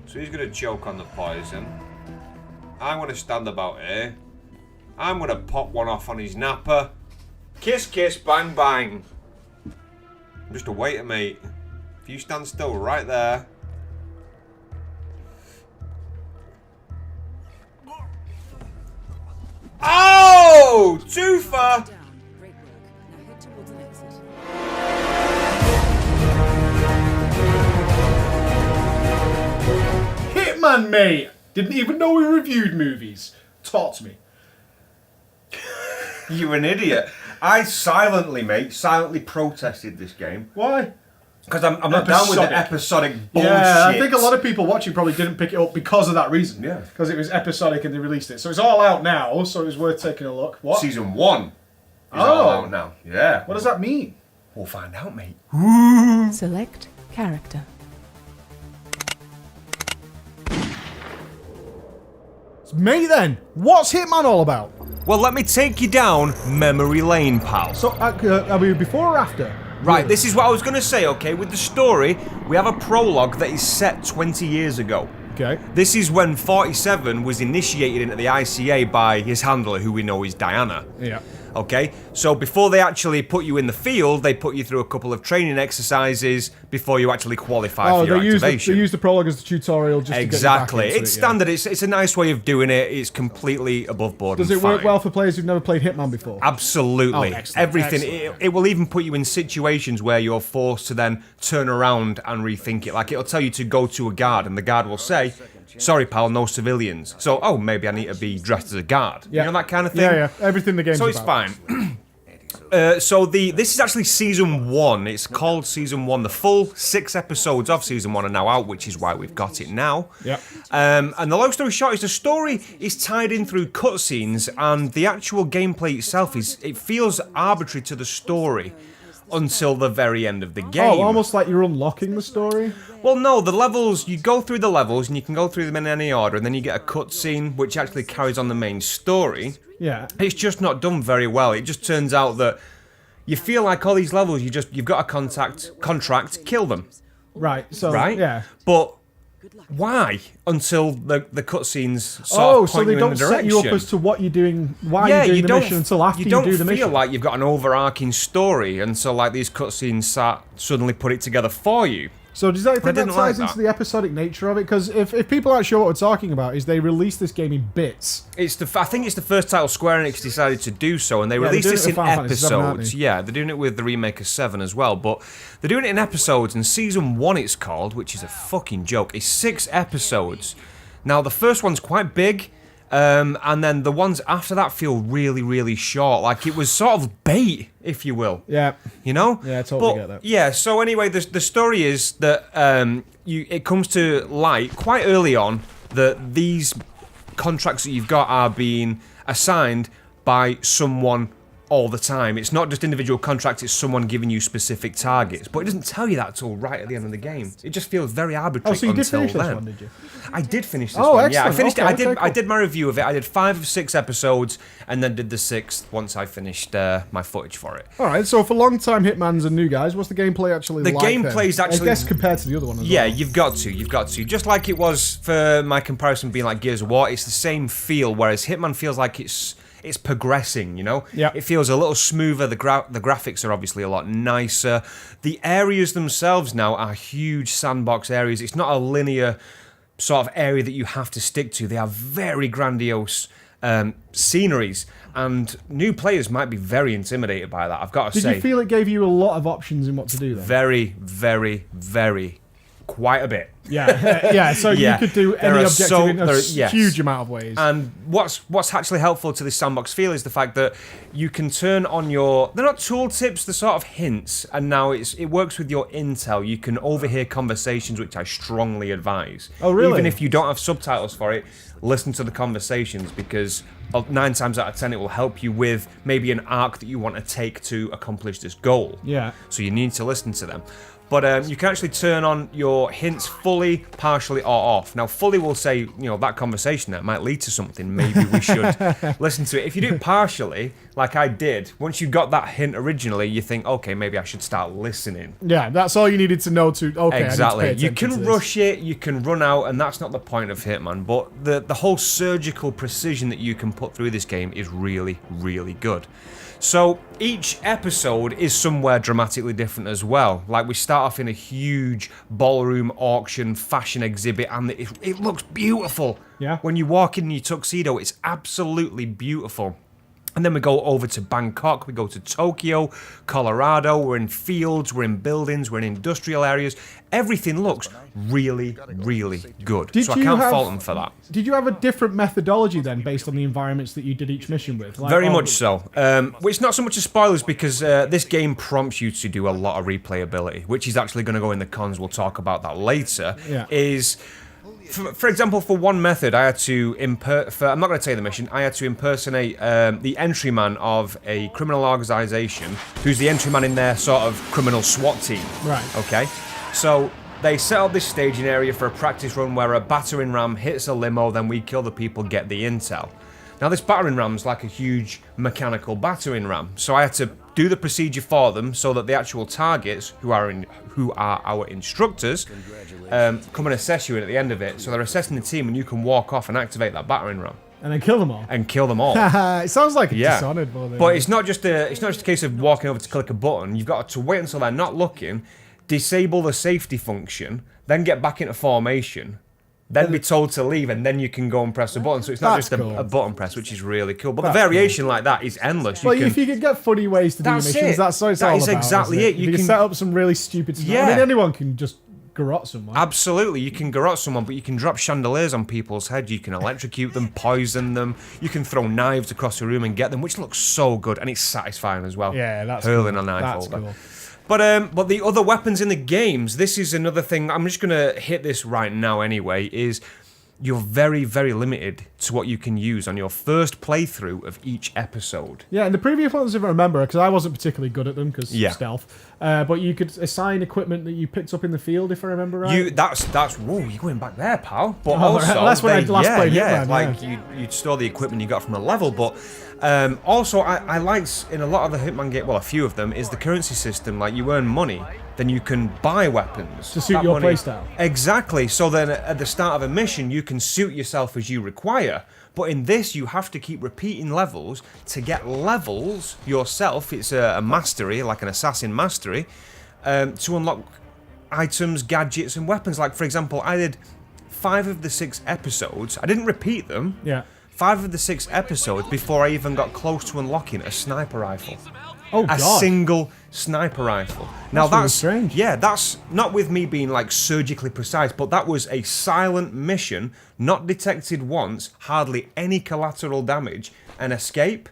So he's going to choke on the poison. I'm going to stand about here. I'm going to pop one off on his napper. Kiss, kiss, bang, bang. I'm just a waiter, mate. If you stand still right there. Oh! Twofer! Great work. Now head towards an exit. Hitman, mate! Didn't even know we reviewed movies. Talk to me. You're an idiot. I silently protested this game. Why? Because I'm not down with the episodic bullshit. Yeah, I think a lot of people watching probably didn't pick it up because of that reason. Yeah. Because it was episodic and they released it. So it's all out now, so it was worth taking a look. What? Season 1 is all out now. Yeah. What does that mean? We'll find out, mate. Select character. Me then. What's Hitman all about? Well, let me take you down memory lane, pal. So, are we before or after? Right, this is what I was going to say, okay? With the story, we have a prologue that is set 20 years ago. Okay. This is when 47 was initiated into the ICA by his handler, who we know is Diana. Yeah. Okay, so before they actually put you in the field, they put you through a couple of training exercises before you actually qualify for your activation. They use the prologue as the tutorial just exactly. To get you back into It's it, standard. Yeah. It's a nice way of doing it. It's completely above board. Does it work well for players who've never played Hitman before? Absolutely. Oh, excellent. Everything. Excellent. It will even put you in situations where you're forced to then turn around and rethink it. Like it'll tell you to go to a guard, and the guard will say, "Sorry, pal, no civilians." So, oh, maybe I need to be dressed as a guard. Yeah. You know, that kind of thing. Yeah. Everything the game's So it's about. fine. This is actually season 1. It's called season 1. The full 6 episodes of season 1 are now out, which is why we've got it now. Yep. And the long story short is the story is tied in through cutscenes, and the actual gameplay itself it feels arbitrary to the story until the very end of the game. Oh, almost like you're unlocking the story? Well, no, the levels, you go through the levels and you can go through them in any order, and then you get a cutscene which actually carries on the main story. Yeah. It's just not done very well. It just turns out that you feel like all these levels, you've got a contract, kill them. Right. So Right? Yeah. But why? Until the cutscenes sort of so point they you in don't the set direction. you up as to what you're doing, why you're doing the mission until after you do the You don't mission. feel like you've got an overarching story until like these cutscenes suddenly put it together for you. So does that think that didn't ties like into that. the episodic nature of it? Because if people aren't sure what we're talking about, is they released this game in bits. I think it's the first title Square Enix decided to do so, and they they're released doing this it in with Final Fantasy VII, aren't episodes. they? Yeah, they're doing it with the remake of 7 as well, but they're doing it in episodes, and Season 1 it's called, which is a fucking joke, is 6 episodes. Now, the first one's quite big, and then the ones after that feel really, really short. Like, it was sort of bait, if you will. Yeah. You know? Yeah, I totally But, get that. Yeah, so anyway, the story is that it comes to light quite early on that these contracts that you've got are being assigned by someone all the time. It's not just individual contracts, it's someone giving you specific targets. But it doesn't tell you that till right at the end of the game. It just feels very arbitrary Oh, so you did until finish this then. one, did you? I did finish this Oh, one. Yeah, I excellent. finished it. Okay, I cool. did my review of it. I did 5 of 6 episodes, and then did the 6th once I finished my footage for it. All right, so for long-time Hitmans and new guys, what's the gameplay actually The like gameplay's then? actually- I guess compared to the other one as Yeah, well. you've got to. Just like it was for my comparison being like Gears of War, it's the same feel, whereas Hitman feels like it's progressing, you know? Yeah. It feels a little smoother, the graphics are obviously a lot nicer. The areas themselves now are huge sandbox areas. It's not a linear sort of area that you have to stick to. They are very grandiose sceneries, and new players might be very intimidated by that, I've got to say. Did you feel it gave you a lot of options in what to do then? Very, very, very, quite a bit. Yeah, yeah. So Yeah, you could do there any are objective in a yes. huge amount of ways. And what's actually helpful to this sandbox feel is the fact that you can turn on they're not tooltips, they're sort of hints, and now it works with your intel. You can overhear conversations, which I strongly advise. Oh, really? Even if you don't have subtitles for it, listen to the conversations, because 9 times out of 10 it will help you with maybe an arc that you want to take to accomplish this goal. Yeah. So you need to listen to them. But you can actually turn on your hints fully, partially, or off. Now, fully will say, that conversation that might lead to something. Maybe we should listen to it. If you do it partially, like I did, once you got that hint originally, you think, okay, maybe I should start listening. Yeah, that's all you needed to know to, okay, Exactly. I need to pay You attention can to this. rush it, you can run out, and that's not the point of Hitman. But the whole surgical precision that you can put through this game is really, really good. So each episode is somewhere dramatically different as well. Like, we start off in a huge ballroom auction fashion exhibit, and it looks beautiful. Yeah. When you walk in your tuxedo, it's absolutely beautiful. And then we go over to Bangkok, we go to Tokyo, Colorado, we're in fields, we're in buildings, we're in industrial areas. Everything looks really, really good. So I can't fault them for that. Did you have a different methodology then, based on the environments that you did each mission with? Like, Very much so. Which not so much as spoilers, because this game prompts you to do a lot of replayability, which is actually going to go in the cons. We'll talk about that later. Yeah. For example, for one method, I had to I'm not going to tell you the mission. I had to impersonate the entryman of a criminal organisation, who's the entryman in their sort of criminal SWAT team. Right. Okay. So they set up this staging area for a practice run where a battering ram hits a limo, then we kill the people, get the intel. Now, this battering ram's like a huge mechanical battering ram, so I had to do the procedure for them so that the actual targets, who are our instructors, come and assess you at the end of it. So they're assessing the team, and you can walk off and activate that battering ram And then kill them all. and kill them all. It sounds like a Yeah. Dishonored more than... But it's not just a case of walking over to click a button. You've got to wait until they're not looking, disable the safety function, then get back into formation, then be told to leave, and then you can go and press a button. So it's not That's just cool. a button press, which is really cool. But That's the variation like that is endless. Well, if you could get funny ways to do That's missions, it. that's what it's That all is about. exactly isn't it. You You can can- set up some really stupid stuff. Yeah. I mean, anyone can just garrote someone. Absolutely, you can garrote someone, but you can drop chandeliers on people's head, you can electrocute them, poison them, you can throw knives across the room and get them, which looks so good, and it's satisfying as well. Yeah, that's hurling cool. a knife That's over. cool. But the other weapons in the games, this is another thing, I'm just going to hit this right now anyway, is you're very, very limited to what you can use on your first playthrough of each episode. Yeah, and the previous ones, if I remember, because I wasn't particularly good at them, because Yeah. stealth, but you could assign equipment that you picked up in the field, if I remember right. That's whoa, you're going back there, pal. But Oh, also, right. That's when I last played yeah, Hitman, like yeah. you'd store the equipment you got from a level, but also I liked in a lot of the Hitman game, well, a few of them, is the currency system. Like, you earn money, then you can buy weapons To suit That your money- playstyle. Exactly. So then at the start of a mission, you can suit yourself as you require. But in this, you have to keep repeating levels to get levels yourself. It's a mastery, like an assassin mastery, to unlock items, gadgets, and weapons. Like, for example, I did 5 of the 6 episodes. I didn't repeat them. Yeah. 5 of the 6 episodes before I even got close to unlocking a sniper rifle. Oh, A God. single sniper rifle. Now That's really that's strange. Yeah, that's not with me being like surgically precise, but that was a silent mission, not detected once, hardly any collateral damage, an escape.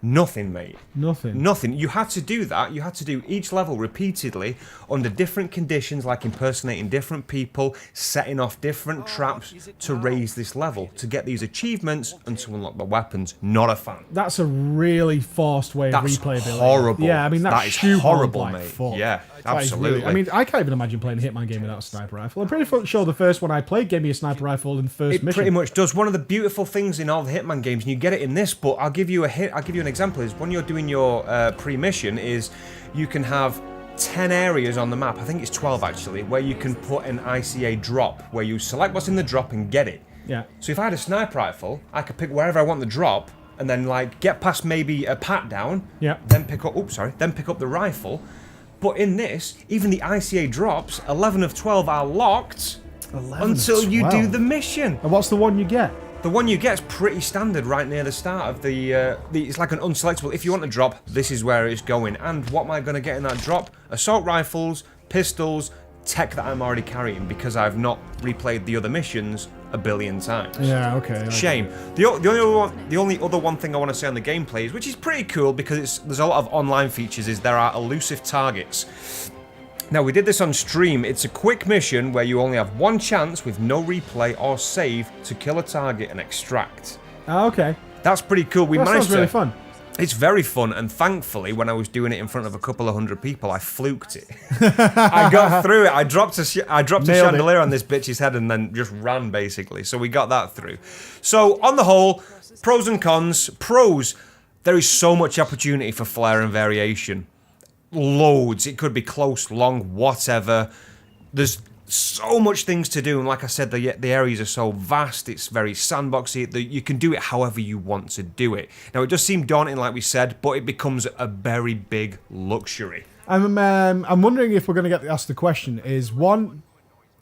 Nothing, mate. Nothing. Nothing. You had to do that. You had to do each level repeatedly under different conditions, like impersonating different people, setting off different traps to raise this level, to get these achievements and to unlock the weapons. Not a fan. That's a really forced way That's of replayability. horrible. Yeah, I mean, that's That is shoehorned horrible, like mate. fuck. Yeah, That is absolutely. I mean, I can't even imagine playing a Hitman game without a sniper rifle. I'm pretty sure the first one I played gave me a sniper rifle in the first It mission. pretty much does. One of the beautiful things in all the Hitman games, and you get it in this, but I'll give you an example, is when you're doing your pre-mission, is you can have 10 areas on the map, I think it's 12 actually, where you can put an ICA drop, where you select what's in the drop and get it. Yeah. So if I had a sniper rifle, I could pick wherever I want the drop, and then like get past maybe a pat down, Yeah. then pick up the rifle. But in this, even the ICA drops, 11 of 12 are locked 11 until of you do 12. the mission. And what's the one you get? The one you get is pretty standard right near the start of the it's like an unselectable. If you want a drop, this is where it's going. And what am I going to get in that drop? Assault rifles, pistols, tech that I'm already carrying because I've not replayed the other missions a billion times. Yeah, okay. I Shame. The only other one thing I want to say on the gameplay is, which is pretty cool because there's a lot of online features, is there are elusive targets. Now, we did this on stream. It's a quick mission where you only have one chance with no replay or save to kill a target and extract. Oh, okay. That's pretty cool. We That managed sounds really fun. It's very fun, and thankfully, when I was doing it in front of a couple of hundred people, I fluked it. I got through it. I dropped a chandelier on this bitch's head and then just ran, basically. So we got that through. So, on the whole, pros and cons. Pros, there is so much opportunity for flair and variation. Loads. It could be close, long, whatever. There's so much things to do, and like I said, the areas are so vast. It's very sandboxy. You can do it however you want to do it. Now, it does seem daunting, like we said, but it becomes a very big luxury. I'm wondering if we're going to get asked the question. Is one,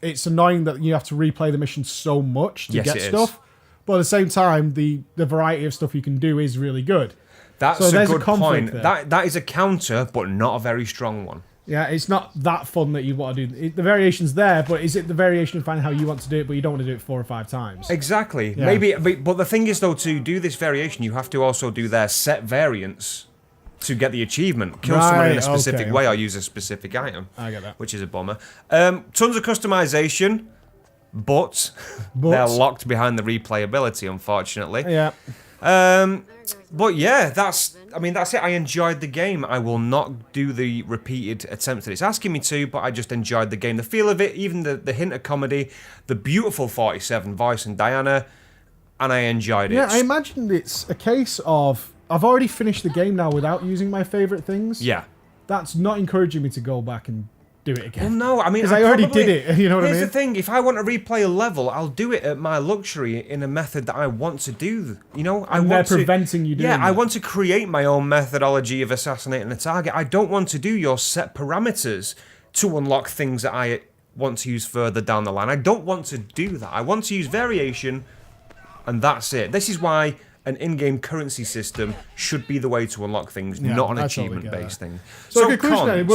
it's annoying that you have to replay the mission so much to get stuff, but at the same time, the variety of stuff you can do is really good. That's so a good point. That is a counter, but not a very strong one. Yeah, it's not that fun that you want to do. The variation's there, but is it the variation of finding how you want to do it, but you don't want to do it 4 or 5 times? Exactly. Yeah. Maybe, but the thing is, though, to do this variation, you have to also do their set variants to get the achievement. Kill someone in a specific way or use a specific item. I get that. Which is a bummer. Tons of customization, but they're locked behind the replayability, unfortunately. Yeah. But yeah, that's it. I enjoyed the game. I will not do the repeated attempts that it's asking me to, but I just enjoyed the game. The feel of it, even the hint of comedy, the beautiful 47 voice and Diana, and I enjoyed it. Yeah, I imagine it's a case of, I've already finished the game now without using my favourite things. Yeah. That's not encouraging me to go back and do it again. Well, no, I mean... Because I already did it, you know what I mean? Here's the thing, if I want to replay a level, I'll do it at my luxury in a method that I want to do, you know? They're preventing you doing Yeah, that. I want to create my own methodology of assassinating a target. I don't want to do your set parameters to unlock things that I want to use further down the line. I don't want to do that. I want to use variation, and that's it. This is why an in-game currency system should be the way to unlock things, not an achievement-based thing. So conclusion,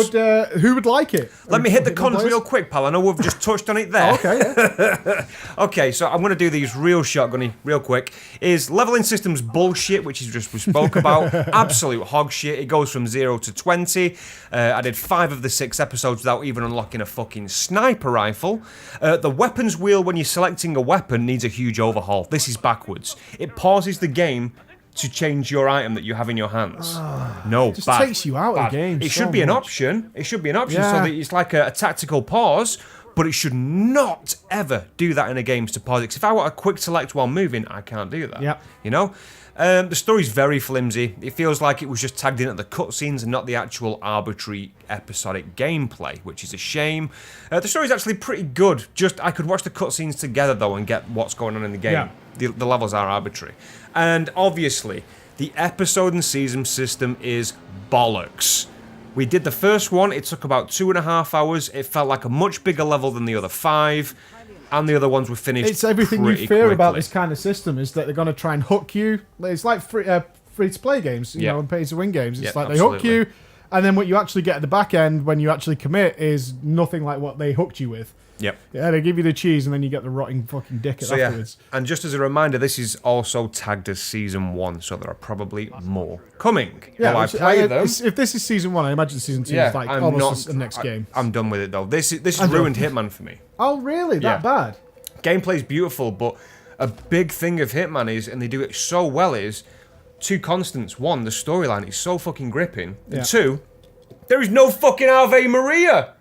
who would like it? Let me hit the cons real quick, pal. I know we've just touched on it there. Okay, yeah. Okay, so I'm going to do these real shotgunny, real quick. Is leveling systems bullshit, which is just we spoke about. Absolute hog shit. It goes from 0 to 20. I did 5 of the 6 episodes without even unlocking a fucking sniper rifle. The weapons wheel when you're selecting a weapon needs a huge overhaul. This is backwards. It pauses the game to change your item that you have in your hands. No, it just takes you out of the game. It should be an option. It should be an option so that it's like a tactical pause, but it should not ever do that in a game to pause it. 'Cause if I want a quick select while moving, I can't do that. Yep. You know? The story's very flimsy. It feels like it was just tagged in at the cutscenes and not the actual arbitrary episodic gameplay, which is a shame. The story's actually pretty good. I could watch the cutscenes together, though, and get what's going on in the game. Yeah. The levels are arbitrary. And obviously, the episode and season system is bollocks. We did the first one. It took about 2.5 hours. It felt like a much bigger level than the other 5. And the other ones were finished. It's everything you fear quickly. about this kind of system is that they're going to try and hook you. It's like free to play games, you know, and pay to win games. It's like they hook you, and then what you actually get at the back end when you actually commit is nothing like what they hooked you with. Yep. Yeah, they give you the cheese and then you get the rotting fucking dick afterwards. Yeah. And just as a reminder, this is also tagged as Season 1, so there are probably more coming. Yeah, I play them. If this is Season 1, I imagine Season 2 is like almost the next game. I'm done with it, though. This ruined Hitman for me. Oh, really? That bad? Gameplay's beautiful, but a big thing of Hitman is, and they do it so well, is 2 constants. 1, the storyline is so fucking gripping. And 2, there is no fucking Ave Maria.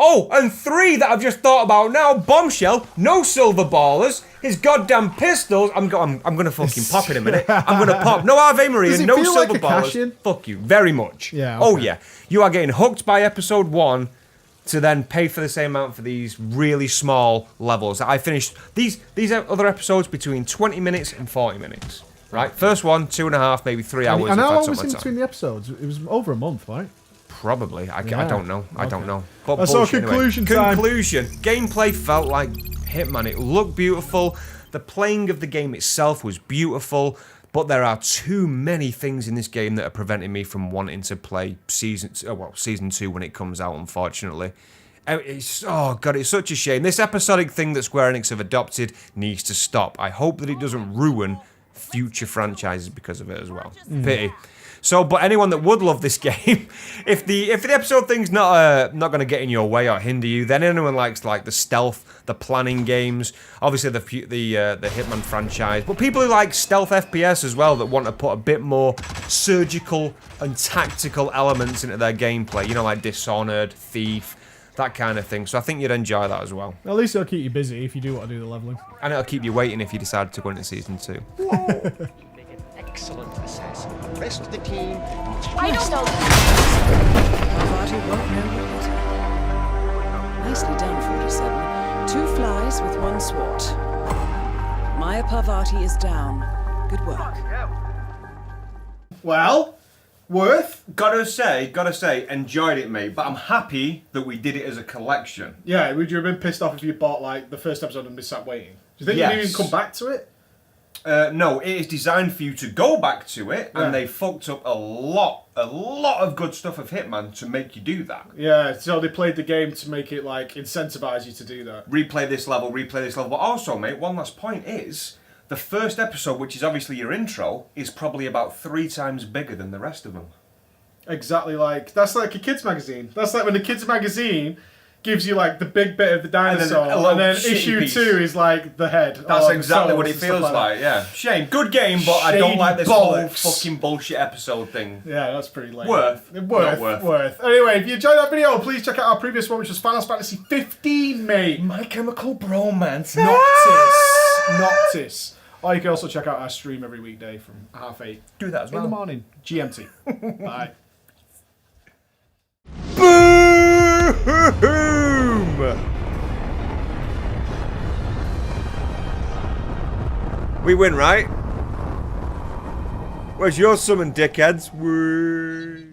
Oh, and 3 that I've just thought about now. Bombshell, no silver ballers, his goddamn pistols. I'm gonna fucking pop in a minute. I'm gonna pop. No Ave Maria, Does it no feel silver like a ballers. cash-in? Fuck you, very much. Yeah. Oh okay. yeah, you are getting hooked by episode 1 to then pay for the same amount for these really small levels. I finished these other episodes between 20 minutes and 40 minutes. Right, first one 2.5, maybe 3 hours. And how long was in between the episodes? It was over a month, right? Probably. I don't know. I don't know. But so conclusion time. Conclusion. Gameplay felt like Hitman. It looked beautiful. The playing of the game itself was beautiful. But there are too many things in this game that are preventing me from wanting to play Season 2 when it comes out, unfortunately. It's such a shame. This episodic thing that Square Enix have adopted needs to stop. I hope that it doesn't ruin future franchises because of it as well. Pity. So, but anyone that would love this game, if the episode thing's not going to get in your way or hinder you, then anyone likes like the stealth, the planning games, obviously the Hitman franchise, but people who like stealth FPS as well that want to put a bit more surgical and tactical elements into their gameplay, you know, like Dishonored, Thief, that kind of thing. So I think you'd enjoy that as well. At least it'll keep you busy if you do want to do the leveling. And it'll keep you waiting if you decide to go into Season 2. Excellent assassin. The rest of the team. I don't know. Parvati won't know what hit her. Nicely done, 47. 2 flies with 1 swat. Maya Parvati is down. Good work. Well, worth. Gotta say, enjoyed it, mate. But I'm happy that we did it as a collection. Yeah, would you have been pissed off if you bought like the first episode and been sat waiting? Do you think you'd even come back to it? No, it is designed for you to go back to it, and they fucked up a lot of good stuff of Hitman to make you do that. Yeah, so they played the game to make it like incentivize you to do that. Replay this level. But also, mate, one last point is the first episode, which is obviously your intro, is probably about 3 times bigger than the rest of them. Exactly, that's like a kids magazine. That's like when the kids magazine gives you like the big bit of the dinosaur, and then issue 2 is like the head. That's exactly what it feels like. Yeah, shame. Good game, but I don't like this whole fucking bullshit episode thing. Yeah, that's pretty lame. Worth. Anyway, if you enjoyed that video, please check out our previous one, which was Final Fantasy 15, mate. My Chemical Bromance. Noctis. Or you can also check out our stream every weekday from 8:30. Do that as well. In the morning, GMT. Bye. Boom! We win, right? Where's your summon, dickheads? Woo!